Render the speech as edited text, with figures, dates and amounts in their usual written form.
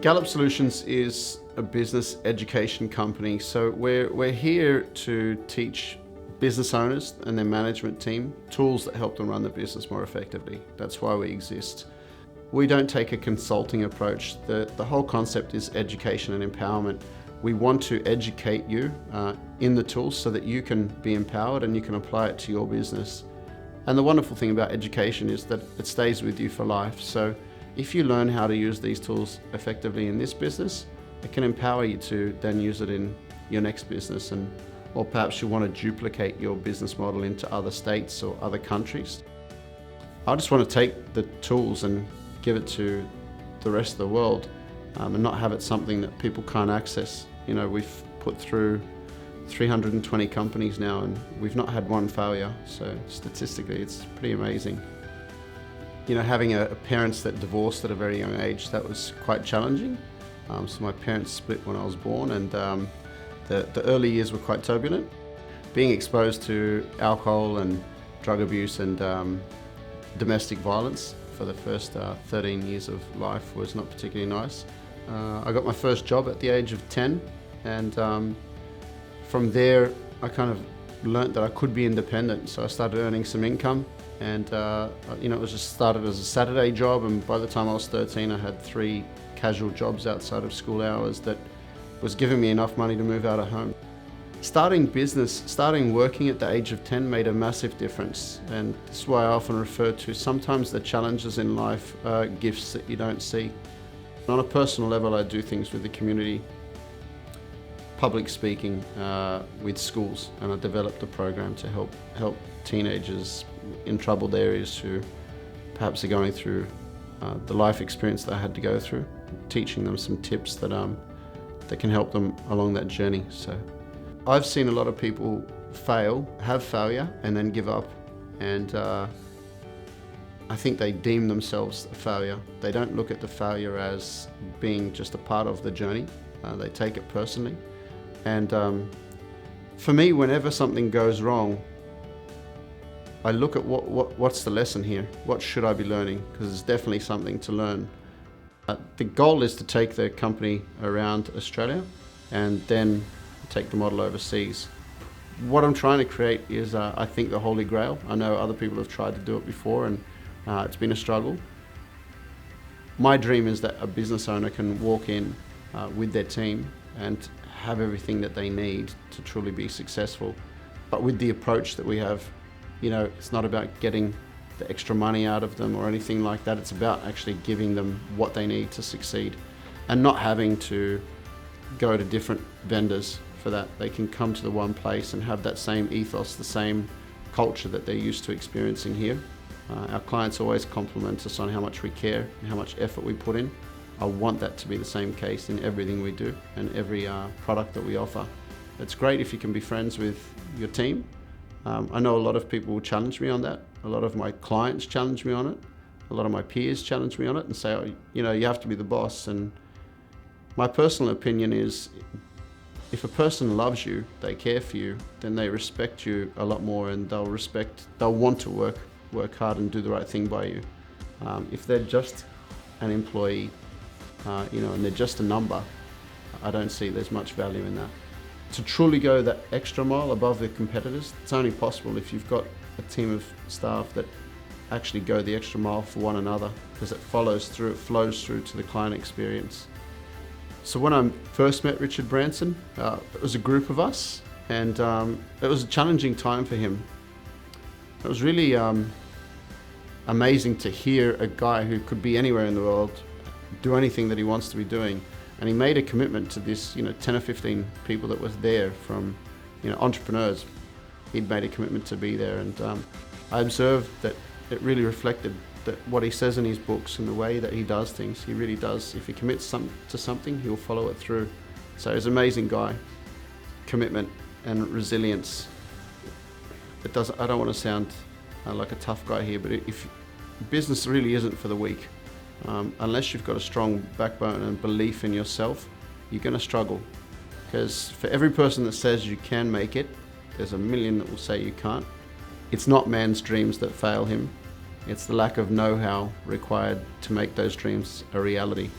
Gallop Solutions is a business education company, so we're here to teach business owners and their management team tools that help them run the business more effectively. That's why we exist. We don't take a consulting approach. The whole concept is education and empowerment. We want to educate you in the tools so that you can be empowered and you can apply it to your business. And the wonderful thing about education is that it stays with you for life. So if you learn how to use these tools effectively in this business, it can empower you to then use it in your next business, or perhaps you want to duplicate your business model into other states or other countries. I just want to take the tools and give it to the rest of the world and not have it something that people can't access. You know, we've put through 320 companies now and we've not had one failure, so statistically it's pretty amazing. You know, having parents that divorced at a very young age, that was quite challenging. So my parents split when I was born, and the early years were quite turbulent. Being exposed to alcohol and drug abuse and domestic violence for the first 13 years of life was not particularly nice. I got my first job at the age of 10, and from there I kind of learnt that I could be independent, so I started earning some income. And you know, it was just started as a Saturday job, and by the time I was 13 I had 3 casual jobs outside of school hours that was giving me enough money to move out of home. Starting working at the age of 10 made a massive difference, and this is why I often refer to sometimes the challenges in life are gifts that you don't see. On a personal level, I do things with the community, public speaking with schools, and I developed a program to help teenagers in troubled areas who perhaps are going through the life experience that I had to go through, teaching them some tips that can help them along that journey. So I've seen a lot of people have failure and then give up, and I think they deem themselves a failure. They don't look at the failure as being just a part of the journey. They take it personally. And for me, whenever something goes wrong, I look at what's the lesson here? What should I be learning? Because there's definitely something to learn. The goal is to take the company around Australia and then take the model overseas. What I'm trying to create is, I think, the Holy Grail. I know other people have tried to do it before, and it's been a struggle. My dream is that a business owner can walk in with their team and have everything that they need to truly be successful. But with the approach that we have, you know, it's not about getting the extra money out of them or anything like that. It's about actually giving them what they need to succeed and not having to go to different vendors for that. They can come to the one place and have that same ethos, the same culture that they're used to experiencing here. Our clients always compliment us on how much we care and how much effort we put in. I want that to be the same case in everything we do and every product that we offer. It's great if you can be friends with your team. I know a lot of people will challenge me on that. A lot of my clients challenge me on it. A lot of my peers challenge me on it and say, oh, you know, you have to be the boss. And my personal opinion is, if a person loves you, they care for you, then they respect you a lot more, and they'll want to work hard and do the right thing by you. If they're just an employee, you know, and they're just a number, I don't see there's much value in that. To truly go that extra mile above the competitors, it's only possible if you've got a team of staff that actually go the extra mile for one another, because it flows through to the client experience. So when I first met Richard Branson, it was a group of us, and it was a challenging time for him. It was really amazing to hear a guy who could be anywhere in the world do anything that he wants to be doing. And he made a commitment to this, you know, 10 or 15 people that was there from, you know, entrepreneurs. He'd made a commitment to be there, and I observed that it really reflected that what he says in his books and the way that he does things, he really does. If he commits to something, he'll follow it through. So he's an amazing guy. Commitment and resilience. I don't want to sound like a tough guy here, but if business really isn't for the weak. Unless you've got a strong backbone and belief in yourself, you're going to struggle. Because for every person that says you can make it, there's a million that will say you can't. It's not man's dreams that fail him. It's the lack of know-how required to make those dreams a reality.